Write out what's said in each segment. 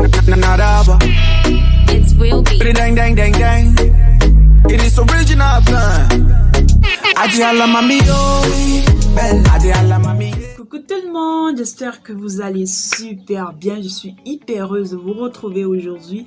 Nadaba. It's real beat. Dang, dang, dang, dang. It is original plan. Adi alla mami, oh, ben, adi alla mami. Coucou tout le monde, j'espère que vous allez super bien. Je suis hyper heureuse de vous retrouver aujourd'hui.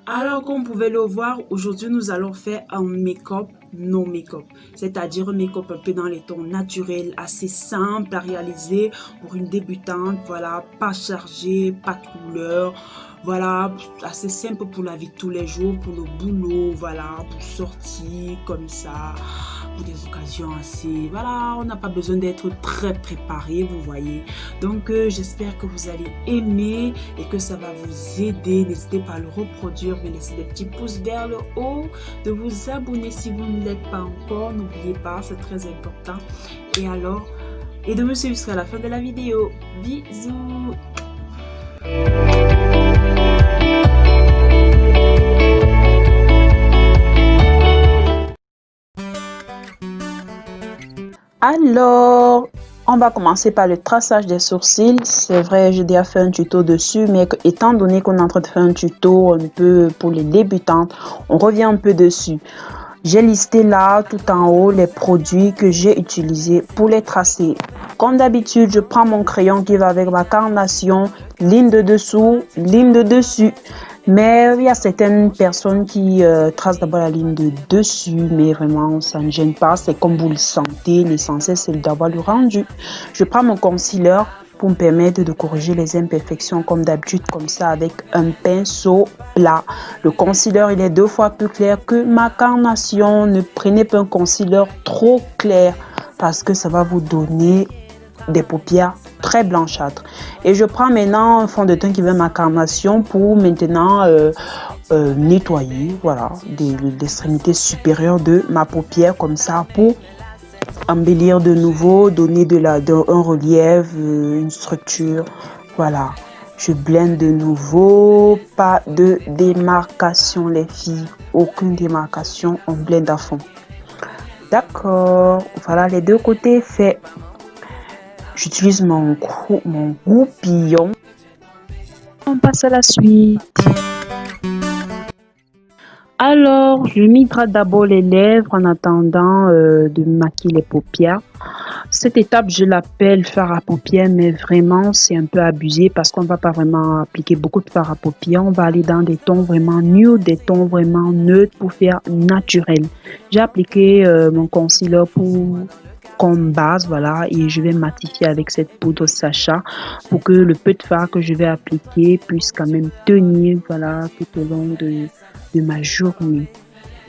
Alors comme vous pouvez le voir, aujourd'hui nous allons faire un make-up no make-up, c'est-à-dire un make-up un peu dans les tons naturels, assez simple à réaliser pour une débutante, voilà, pas chargé, pas de couleur, voilà, assez simple pour la vie de tous les jours, pour le boulot, voilà, pour sortir comme ça, pour des occasions assez, voilà, on n'a pas besoin d'être très préparé, vous voyez. Donc j'espère que vous allez aimer et que ça va vous aider. N'hésitez pas à le reproduire, de laisser des petits pouces vers le haut, de vous abonner si vous ne l'êtes pas encore, n'oubliez pas, c'est très important. Et de me suivre jusqu'à la fin de la vidéo. Bisous. Alors, on va commencer par le traçage des sourcils. C'est vrai, j'ai déjà fait un tuto dessus, mais étant donné qu'on est en train de faire un tuto un peu pour les débutantes, on revient un peu dessus. J'ai listé là, tout en haut, les produits que j'ai utilisés pour les tracer. Comme d'habitude, je prends mon crayon qui va avec ma carnation, ligne de dessous, ligne de dessus. Mais il y a certaines personnes qui tracent d'abord la ligne de dessus, mais vraiment, ça ne gêne pas. C'est comme vous le sentez. L'essentiel, c'est d'avoir le rendu. Je prends mon concealer pour me permettre de corriger les imperfections comme d'habitude, comme ça, avec un pinceau plat. Le concealer, il est 2 fois plus clair que ma carnation. Ne prenez pas un concealer trop clair parce que ça va vous donner des paupières très blanchâtres. Et je prends maintenant un fond de teint qui va ma carnation pour maintenant nettoyer, voilà, l'extrémité supérieure de ma paupière comme ça pour embellir de nouveau, donner un relief, une structure, voilà. Je blende de nouveau, pas de démarcation les filles, aucune démarcation, on blende à fond. D'accord, voilà les deux côtés faits. J'utilise mon goupillon. On passe à la suite. Alors, je m'hydrate d'abord les lèvres en attendant de maquiller les paupières. Cette étape, je l'appelle fard à paupières, mais vraiment, c'est un peu abusé parce qu'on ne va pas vraiment appliquer beaucoup de fard à paupières. On va aller dans des tons vraiment nude, des tons vraiment neutres pour faire naturel. J'ai appliqué mon concealer comme base, voilà, et je vais matifier avec cette poudre Sacha pour que le peu de fard que je vais appliquer puisse quand même tenir, voilà, tout au long de ma journée.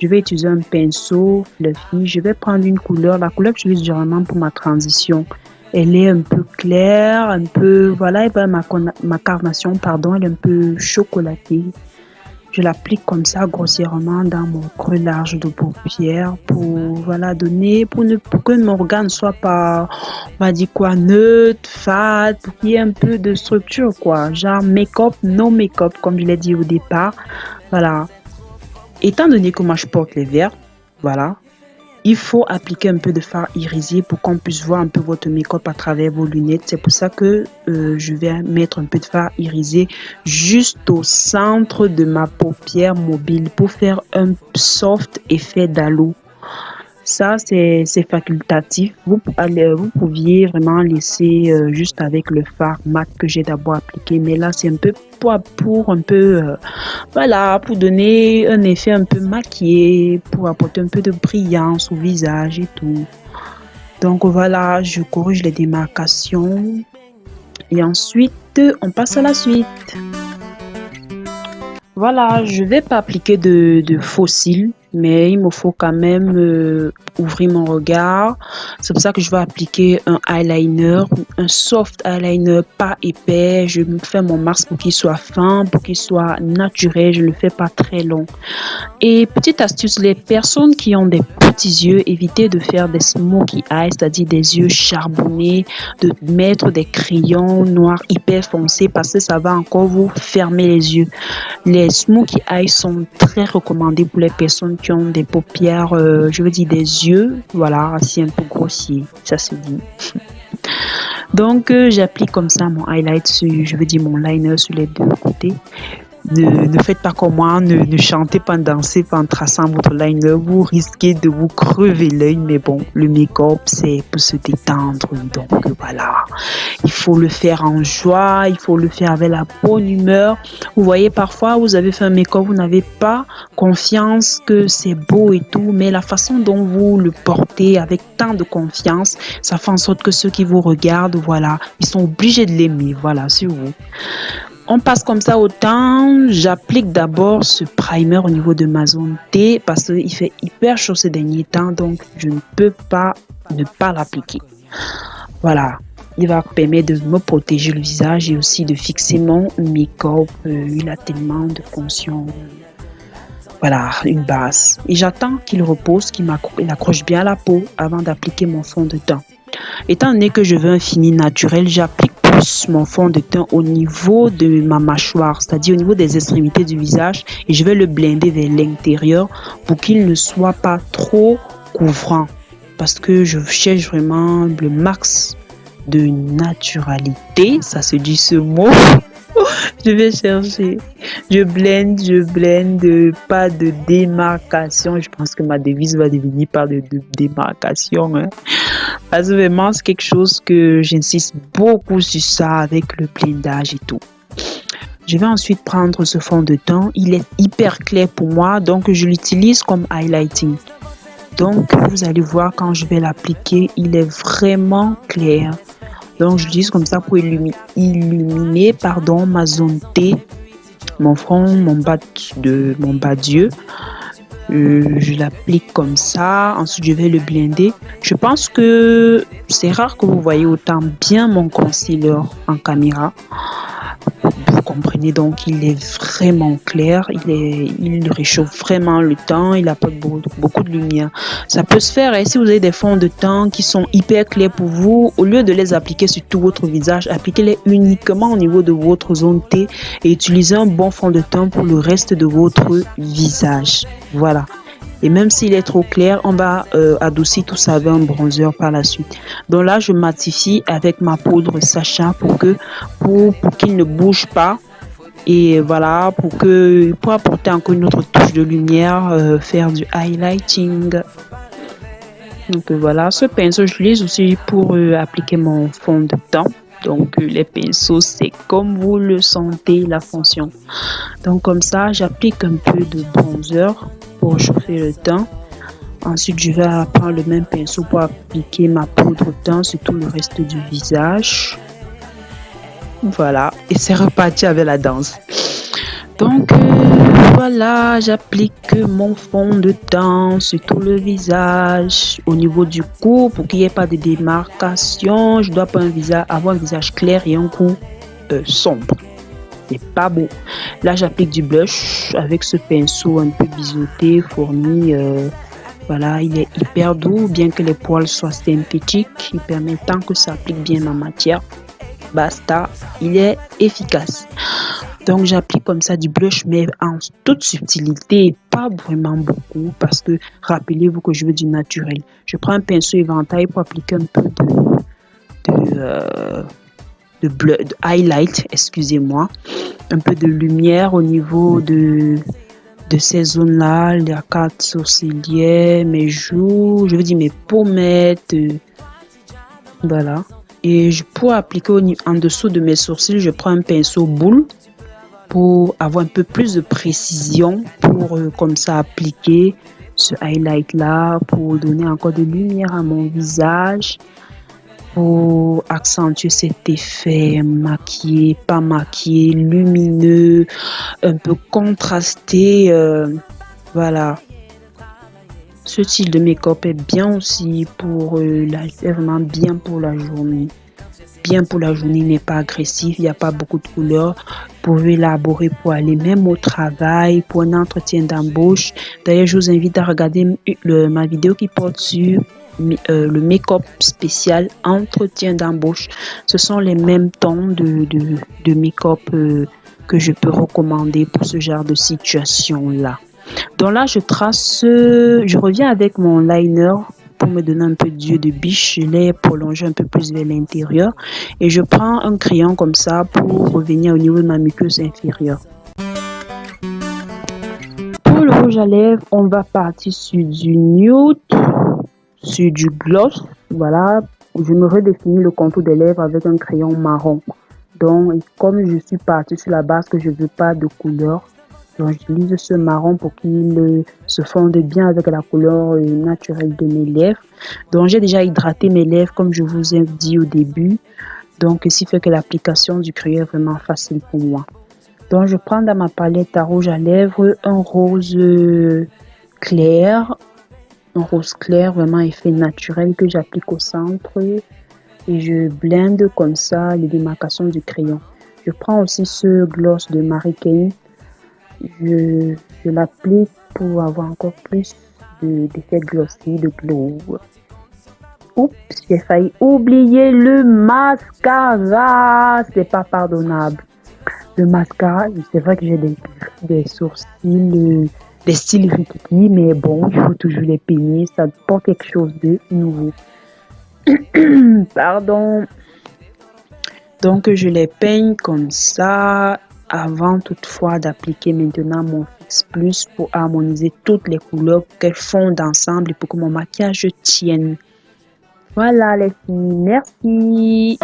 Je vais utiliser un pinceau fluffy. Je vais prendre une couleur, la couleur que j'utilise généralement pour ma transition. Elle est un peu claire, un peu, voilà, et ben ma carnation, pardon, elle est un peu chocolatée. Je l'applique comme ça grossièrement dans mon creux large de paupière pour, voilà, donner, pour que mon organe soit pas, on va dire quoi, neutre, fade, pour qu'il y ait un peu de structure, quoi. Genre make-up, no make-up, comme je l'ai dit au départ. Voilà. Étant donné que moi je porte les verres, voilà, il faut appliquer un peu de fard irisé pour qu'on puisse voir un peu votre make-up à travers vos lunettes. C'est pour ça que je vais mettre un peu de fard irisé juste au centre de ma paupière mobile pour faire un soft effet d'halo. Ça, c'est facultatif. Vous pouviez vraiment laisser juste avec le fard mat que j'ai d'abord appliqué. Mais là, c'est un peu pour un peu, voilà, pour donner un effet un peu maquillé, pour apporter un peu de brillance au visage et tout. Donc voilà, je corrige les démarcations. Et ensuite, on passe à la suite. Voilà, je vais pas appliquer de faux cils, mais il me faut quand même ouvrir mon regard. C'est pour ça que je vais appliquer un eyeliner, un soft eyeliner pas épais. Je me fais mon masque pour qu'il soit fin, pour qu'il soit naturel. Je ne le fais pas très long. Et petite astuce, les personnes qui ont des petits yeux, évitez de faire des smokey eyes, c'est-à-dire des yeux charbonnés, de mettre des crayons noirs hyper foncés parce que ça va encore vous fermer les yeux. Les smokey eyes sont très recommandés pour les personnes qui ont des paupières, je veux dire des yeux, voilà, assez un peu grossiers, ça se dit. Donc, j'applique comme ça mon highlight sur, je veux dire mon liner sur les deux côtés. Ne faites pas comme moi, ne chantez pas, dansez pas en traçant votre liner. Vous risquez de vous crever l'œil. Mais bon, le make-up, c'est pour se détendre. Donc voilà, il faut le faire en joie, il faut le faire avec la bonne humeur. Vous voyez, parfois, vous avez fait un make-up, vous n'avez pas confiance que c'est beau et tout. Mais la façon dont vous le portez avec tant de confiance, ça fait en sorte que ceux qui vous regardent, voilà, ils sont obligés de l'aimer. Voilà, sur vous. On passe comme ça au temps. J'applique d'abord ce primer au niveau de ma zone T parce qu'il fait hyper chaud ces derniers temps, donc je ne peux pas ne pas l'appliquer. Voilà, il va permettre de me protéger le visage et aussi de fixer mon make-up. Il a tellement de fonctions. Voilà, une base. Et j'attends qu'il repose, qu'il accroche bien la peau avant d'appliquer mon fond de teint. Étant donné que je veux un fini naturel, j'applique plus mon fond de teint au niveau de ma mâchoire, c'est-à-dire au niveau des extrémités du visage, et je vais le blender vers l'intérieur pour qu'il ne soit pas trop couvrant, parce que je cherche vraiment le max de naturalité, ça se dit ce mot. Je vais chercher. Je blende, pas de démarcation. Je pense que ma devise va devenir pas de démarcation. Hein. Parce que vraiment, c'est quelque chose que j'insiste beaucoup sur ça avec le blendage et tout. Je vais ensuite prendre ce fond de teint. Il est hyper clair pour moi, donc je l'utilise comme highlighting. Donc, vous allez voir quand je vais l'appliquer, il est vraiment clair. Donc, je l'utilise comme ça pour illuminer ma zone T, mon front, mon bas d'yeux. Je l'applique comme ça. Ensuite, je vais le blender. Je pense que c'est rare que vous voyez autant bien mon concealer en caméra. Vous comprenez, donc il est vraiment clair, il réchauffe vraiment le teint, il apporte beaucoup de lumière. Ça peut se faire, et si vous avez des fonds de teint qui sont hyper clairs pour vous, au lieu de les appliquer sur tout votre visage, appliquez-les uniquement au niveau de votre zone T et utilisez un bon fond de teint pour le reste de votre visage. Voilà. Et même s'il est trop clair, on va adoucir tout ça avec un bronzer par la suite. Donc là, je matifie avec ma poudre Sacha pour qu'il ne bouge pas. Et voilà, pour apporter encore une autre touche de lumière, faire du highlighting. Donc voilà, ce pinceau, je l'utilise aussi pour appliquer mon fond de teint. Donc les pinceaux, c'est comme vous le sentez, la fonction. Donc comme ça, j'applique un peu de bronzer pour chauffer le teint. Ensuite, je vais prendre le même pinceau pour appliquer ma poudre teint sur tout le reste du visage. Voilà, et c'est reparti avec la danse. Donc voilà, j'applique mon fond de teint sur tout le visage. Au niveau du cou, pour qu'il n'y ait pas de démarcation, je dois pas avoir un visage clair et un cou sombre. C'est pas beau. Là, j'applique du blush avec ce pinceau un peu biseauté, fourni. Voilà, il est hyper doux, bien que les poils soient synthétiques. Il permet tant que ça applique bien ma matière. Basta, il est efficace. Donc, j'applique comme ça du blush, mais en toute subtilité, pas vraiment beaucoup, parce que rappelez-vous que je veux du naturel. Je prends un pinceau éventail pour appliquer un peu de highlight, excusez-moi, un peu de lumière au niveau de ces zones-là, les arcades sourcilières, mes joues, je veux dire mes pommettes, voilà. Et pour appliquer en dessous de mes sourcils, je prends un pinceau boule pour avoir un peu plus de précision, pour comme ça appliquer ce highlight-là, pour donner encore de lumière à mon visage, pour accentuer cet effet maquillé, pas maquillé, lumineux, un peu contrasté. Voilà. Ce style de make-up est bien aussi pour est vraiment bien pour la journée. Bien pour la journée, il n'est pas agressif, il n'y a pas beaucoup de couleurs. Vous pouvez l'élaborer pour aller même au travail, pour un entretien d'embauche. D'ailleurs, je vous invite à regarder ma vidéo qui porte sur le make-up spécial entretien d'embauche. Ce sont les mêmes tons de make-up que je peux recommander pour ce genre de situation-là. Donc là, je reviens avec mon liner pour me donner un peu d'yeux de biche. Je l'ai prolongé un peu plus vers l'intérieur et je prends un crayon comme ça pour revenir au niveau de ma muqueuse inférieure. rouge à lèvres, on va partir sur du nude, sur du gloss. Voilà, je me redéfinis le contour des lèvres avec un crayon marron. Donc, comme je suis partie sur la base que je veux pas de couleur, donc j'utilise ce marron pour qu'il se fonde bien avec la couleur naturelle de mes lèvres. Donc, j'ai déjà hydraté mes lèvres comme je vous ai dit au début. Donc, ce qui fait que l'application du crayon est vraiment facile pour moi. Donc, je prends dans ma palette à rouge à lèvres un rose clair. Un rose clair, vraiment effet naturel que j'applique au centre. Et je blende comme ça les démarcations du crayon. Je prends aussi ce gloss de Mary Kay. Je l'applique pour avoir encore plus d'effet glossy, de glow. Oups, j'ai failli oublier le mascara. C'est pas pardonnable. Le mascara, c'est vrai que j'ai des sourcils, des styles rikiki, mais bon, il faut toujours les peigner. Ça porte quelque chose de nouveau. Pardon. Donc, je les peigne comme ça avant toutefois d'appliquer maintenant mon Fix Plus pour harmoniser toutes les couleurs pour qu'elles fondent ensemble et pour que mon maquillage tienne. Voilà les filles, merci.